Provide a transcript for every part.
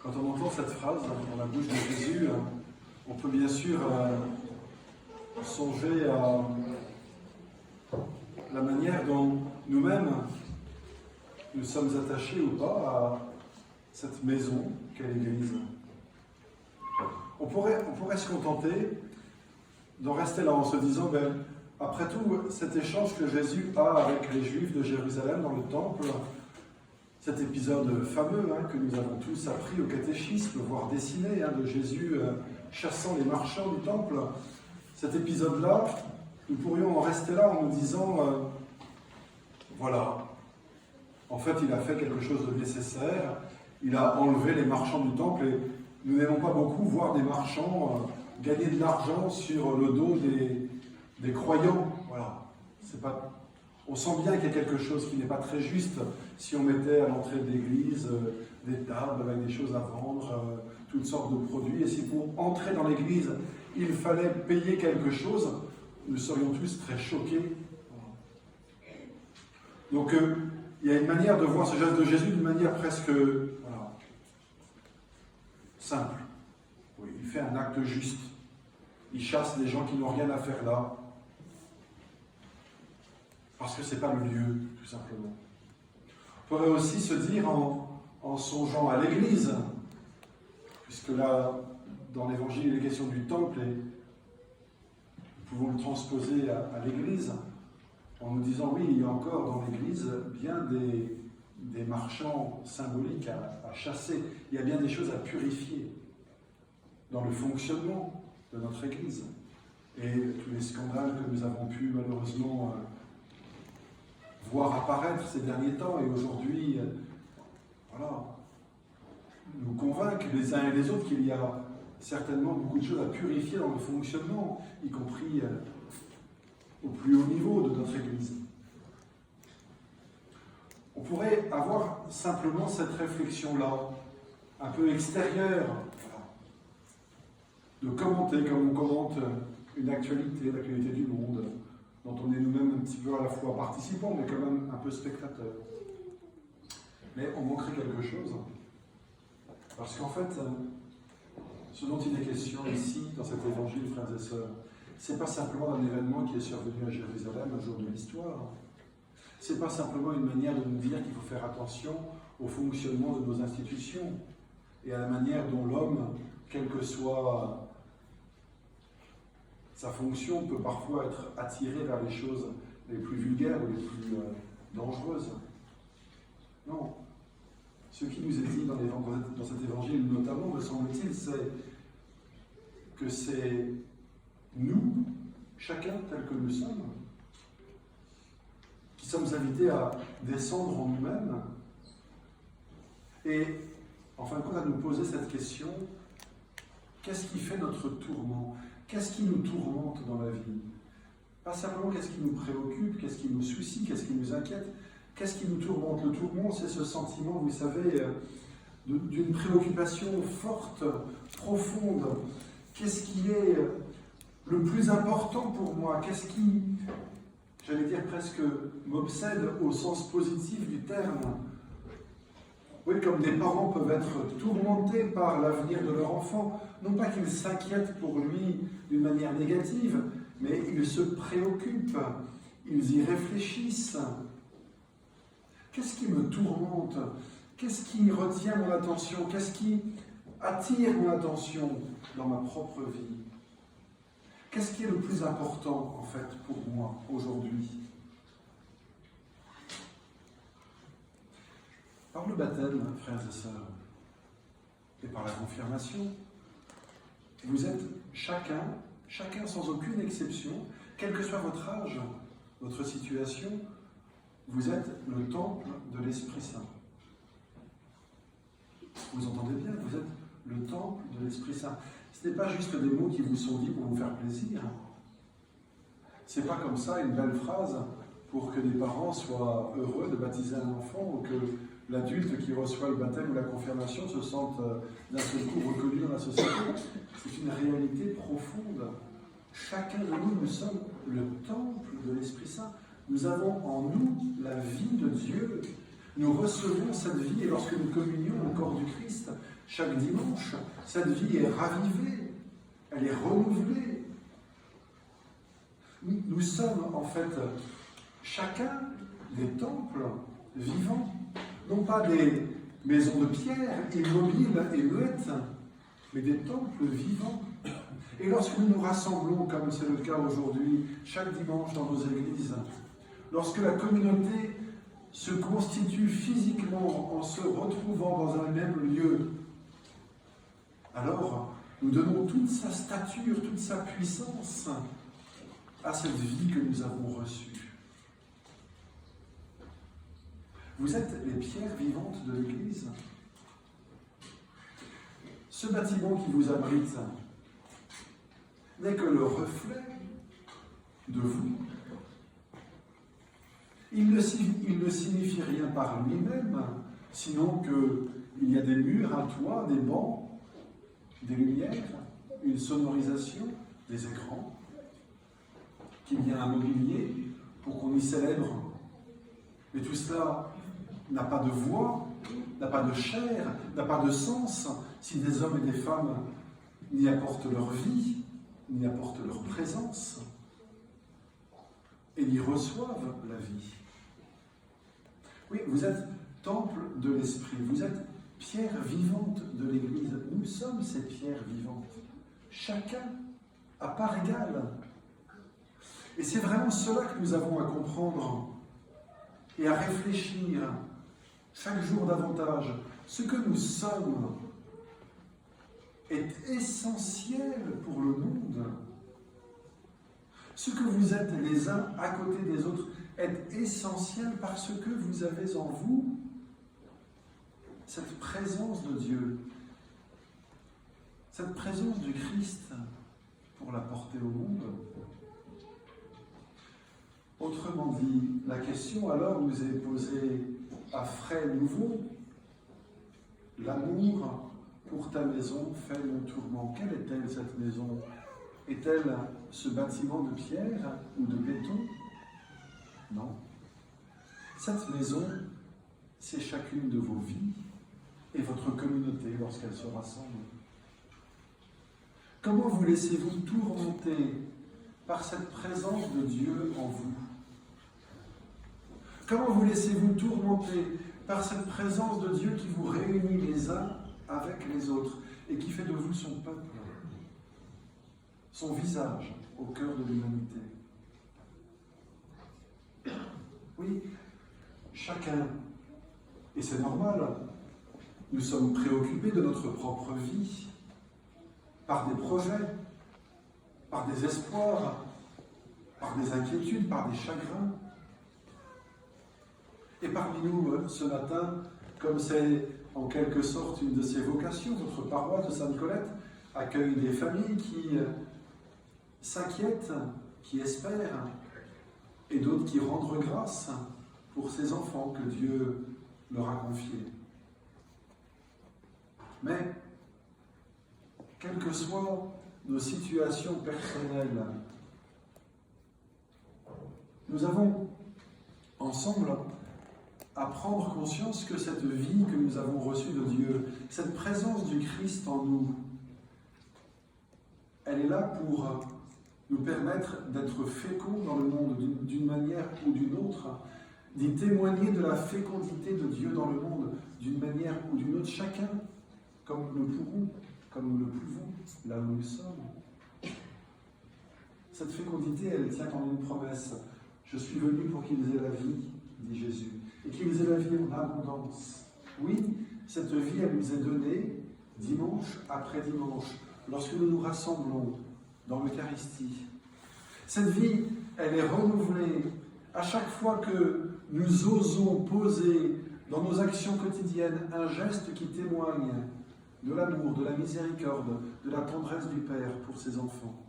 Quand on entend cette phrase dans la bouche de Jésus, on peut bien sûr songer à la manière dont nous-mêmes nous sommes attachés ou pas à cette maison qu'est l'Église. On pourrait se contenter d'en rester là en se disant, après tout, cet échange que Jésus a avec les Juifs de Jérusalem dans le Temple, cet épisode fameux que nous avons tous appris au catéchisme, voire dessiné, de Jésus chassant les marchands du Temple, cet épisode-là, nous pourrions en rester là en nous disant, voilà, en fait il a fait quelque chose de nécessaire, il a enlevé les marchands du Temple et nous n'aimons pas beaucoup voir des marchands gagner de l'argent sur le dos des croyants. Voilà. On sent bien qu'il y a quelque chose qui n'est pas très juste si on mettait à l'entrée de l'église des tables avec des choses à vendre, toutes sortes de produits. Et si pour entrer dans l'église, il fallait payer quelque chose, nous serions tous très choqués. Donc il y a une manière de voir ce geste de Jésus d'une manière presque simple. Oui, il fait un acte juste. Il chasse les gens qui n'ont rien à faire là. Parce que ce n'est pas le lieu, tout simplement. On pourrait aussi se dire, en songeant à l'Église, puisque là, dans l'Évangile, il est question du temple, et nous pouvons le transposer à l'Église, en nous disant, oui, il y a encore dans l'Église bien des marchands symboliques à chasser. Il y a bien des choses à purifier dans le fonctionnement de notre Église. Et tous les scandales que nous avons pu malheureusement voir apparaître ces derniers temps et aujourd'hui, nous convaincre les uns et les autres qu'il y a certainement beaucoup de choses à purifier dans le fonctionnement, y compris au plus haut niveau de notre Église. On pourrait avoir simplement cette réflexion-là, un peu extérieure, de commenter comme on commente une actualité, l'actualité du monde, dont on est nous-mêmes un petit peu à la fois participants, mais quand même un peu spectateurs. Mais on manquerait quelque chose, parce qu'en fait, ce dont il est question ici, dans cet évangile, frères et sœurs, c'est pas simplement un événement qui est survenu à Jérusalem un jour de l'histoire. C'est pas simplement une manière de nous dire qu'il faut faire attention au fonctionnement de nos institutions et à la manière dont l'homme, quelle que soit sa fonction, peut parfois être attiré vers les choses les plus vulgaires ou les plus dangereuses. Non. Ce qui nous est dit dans cet évangile, notamment, me semble-t-il, c'est que c'est nous, chacun tel que nous sommes, qui sommes invités à descendre en nous-mêmes et, en fin de compte, à nous poser cette question: qu'est-ce qui fait notre tourment? Qu'est-ce qui nous tourmente dans la vie? Pas simplement qu'est-ce qui nous préoccupe, qu'est-ce qui nous soucie, qu'est-ce qui nous inquiète, qu'est-ce qui nous tourmente? Le tourment, c'est ce sentiment, vous savez, d'une préoccupation forte, profonde. Qu'est-ce qui est le plus important pour moi? Qu'est-ce qui, j'allais dire presque, m'obsède au sens positif du terme? Oui, comme des parents peuvent être tourmentés par l'avenir de leur enfant, non pas qu'ils s'inquiètent pour lui d'une manière négative, mais ils se préoccupent, ils y réfléchissent. Qu'est-ce qui me tourmente? Qu'est-ce qui retient mon attention? Qu'est-ce qui attire mon attention dans ma propre vie? Qu'est-ce qui est le plus important, en fait, pour moi, aujourd'hui? Par le baptême, frères et sœurs, et par la confirmation, vous êtes chacun sans aucune exception, quel que soit votre âge, votre situation, vous êtes le temple de l'Esprit Saint. Vous entendez bien, vous êtes le temple de l'Esprit Saint. Ce n'est pas juste des mots qui vous sont dits pour vous faire plaisir. Ce n'est pas comme ça une belle phrase pour que des parents soient heureux de baptiser un enfant ou que l'adulte qui reçoit le baptême ou la confirmation se sente d'un seul coup reconnu dans la société. C'est une réalité profonde. Chacun de nous sommes le temple de l'Esprit Saint. Nous avons en nous la vie de Dieu. Nous recevons cette vie et lorsque nous communions au corps du Christ, chaque dimanche, cette vie est ravivée, elle est renouvelée. Nous sommes en fait chacun des temples vivants, non pas des maisons de pierre immobiles et muettes, mais des temples vivants. Et lorsque nous nous rassemblons, comme c'est le cas aujourd'hui, chaque dimanche dans nos églises, lorsque la communauté se constitue physiquement en se retrouvant dans un même lieu, alors nous donnons toute sa stature, toute sa puissance à cette vie que nous avons reçue. Vous êtes les pierres vivantes de l'Église. Ce bâtiment qui vous abrite n'est que le reflet de vous. Il ne signifie rien par lui-même, sinon qu'il y a des murs, un toit, des bancs, des lumières, une sonorisation, des écrans, qu'il y a un mobilier pour qu'on y célèbre. Mais tout cela n'a pas de voix, n'a pas de chair, n'a pas de sens si des hommes et des femmes n'y apportent leur vie, n'y apportent leur présence et n'y reçoivent la vie. Oui, vous êtes temple de l'Esprit, vous êtes pierre vivante de l'Église. Nous sommes ces pierres vivantes, chacun à part égale. Et c'est vraiment cela que nous avons à comprendre et à réfléchir chaque jour davantage. Ce que nous sommes est essentiel pour le monde. Ce que vous êtes les uns à côté des autres est essentiel parce que vous avez en vous cette présence de Dieu, cette présence du Christ pour la porter au monde. Autrement dit, la question alors nous est posée à frais nouveaux. L'amour pour ta maison fait mon tourment. Quelle est-elle cette maison? Est-elle ce bâtiment de pierre ou de béton? Non. Cette maison, c'est chacune de vos vies et votre communauté lorsqu'elle se rassemble. Comment vous laissez-vous tourmenter par cette présence de Dieu en vous? Comment vous laissez-vous tourmenter par cette présence de Dieu qui vous réunit les uns avec les autres et qui fait de vous son peuple, son visage au cœur de l'humanité? Oui, chacun, et c'est normal, nous sommes préoccupés de notre propre vie, par des projets, par des espoirs, par des inquiétudes, par des chagrins. Et parmi nous, ce matin, comme c'est en quelque sorte une de ses vocations, votre paroisse de Sainte-Colette accueille des familles qui s'inquiètent, qui espèrent, et d'autres qui rendent grâce pour ces enfants que Dieu leur a confiés. Mais, quelles que soient nos situations personnelles, nous avons ensemble à prendre conscience que cette vie que nous avons reçue de Dieu, cette présence du Christ en nous, elle est là pour nous permettre d'être féconds dans le monde d'une manière ou d'une autre, d'y témoigner de la fécondité de Dieu dans le monde d'une manière ou d'une autre, chacun comme nous le pourrons, comme nous le pouvons, là où nous sommes. Cette fécondité, elle tient en une promesse. Je suis venu pour qu'ils aient la vie, dit Jésus, et qu'ils aient la vie en abondance. Oui, cette vie, elle nous est donnée dimanche après dimanche, lorsque nous nous rassemblons dans l'Eucharistie. Cette vie, elle est renouvelée à chaque fois que nous osons poser dans nos actions quotidiennes un geste qui témoigne de l'amour, de la miséricorde, de la tendresse du Père pour ses enfants.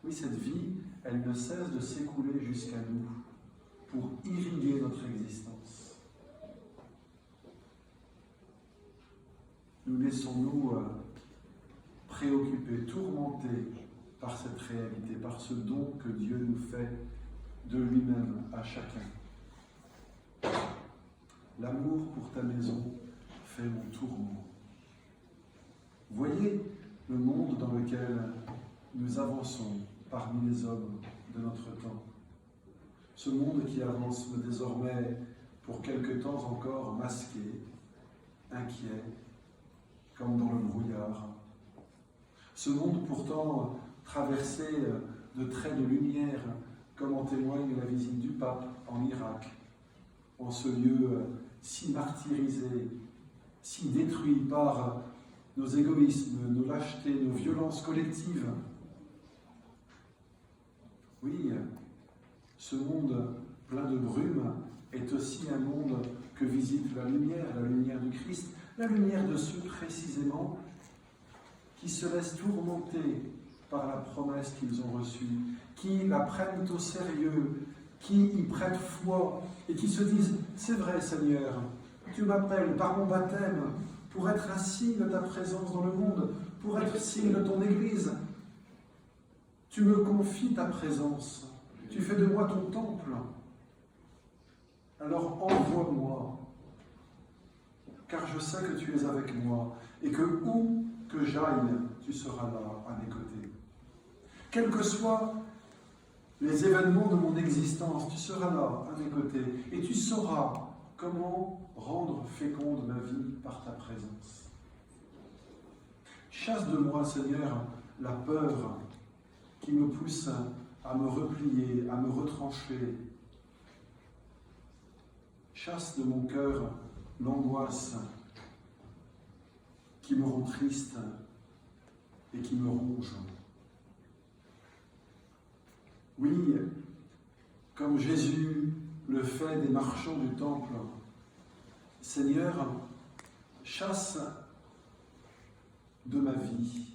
Oui, cette vie, elle ne cesse de s'écouler jusqu'à nous pour irriguer notre existence. Nous laissons-nous préoccupés, tourmentés par cette réalité, par ce don que Dieu nous fait de lui-même à chacun. L'amour pour ta maison fait mon tourment. Voyez le monde dans lequel nous avançons parmi les hommes de notre temps. Ce monde qui avance désormais pour quelque temps encore masqué, inquiet, comme dans le brouillard. Ce monde pourtant traversé de traits de lumière, comme en témoigne la visite du pape en Irak, en ce lieu si martyrisé, si détruit par nos égoïsmes, nos lâchetés, nos violences collectives. Oui, ce monde plein de brume est aussi un monde que visite la lumière du Christ, la lumière de ceux précisément qui se laissent tourmenter par la promesse qu'ils ont reçue, qui la prennent au sérieux, qui y prêtent foi et qui se disent « C'est vrai Seigneur, tu m'appelles par mon baptême pour être un signe de ta présence dans le monde, pour être signe de ton Église. Tu me confies ta présence, tu fais de moi ton temple. Alors envoie-moi, car je sais que tu es avec moi et que où que j'aille, tu seras là à mes côtés. Quels que soient les événements de mon existence, tu seras là à mes côtés et tu sauras comment rendre féconde ma vie par ta présence. Chasse de moi, Seigneur, la peur qui me pousse à me replier, à me retrancher. Chasse de mon cœur l'angoisse qui me rend triste et qui me ronge. Oui, comme Jésus le fait des marchands du temple, Seigneur, chasse de ma vie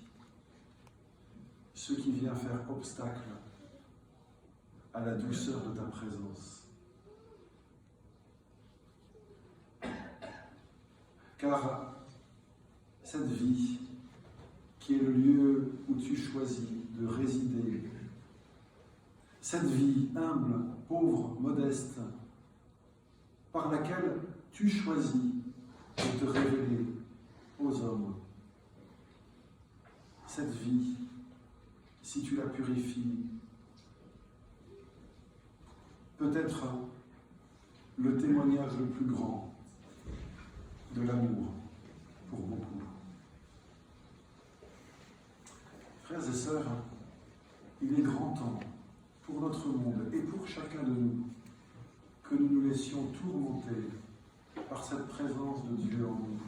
ce qui vient faire obstacle à la douceur de ta présence. Car cette vie, qui est le lieu où tu choisis de résider, cette vie humble, pauvre, modeste, par laquelle tu choisis de te révéler aux hommes, cette vie, si tu la purifies, peut être le témoignage le plus grand de l'amour pour beaucoup. Frères et sœurs, il est grand temps pour notre monde et pour chacun de nous que nous nous laissions tourmenter par cette présence de Dieu en nous.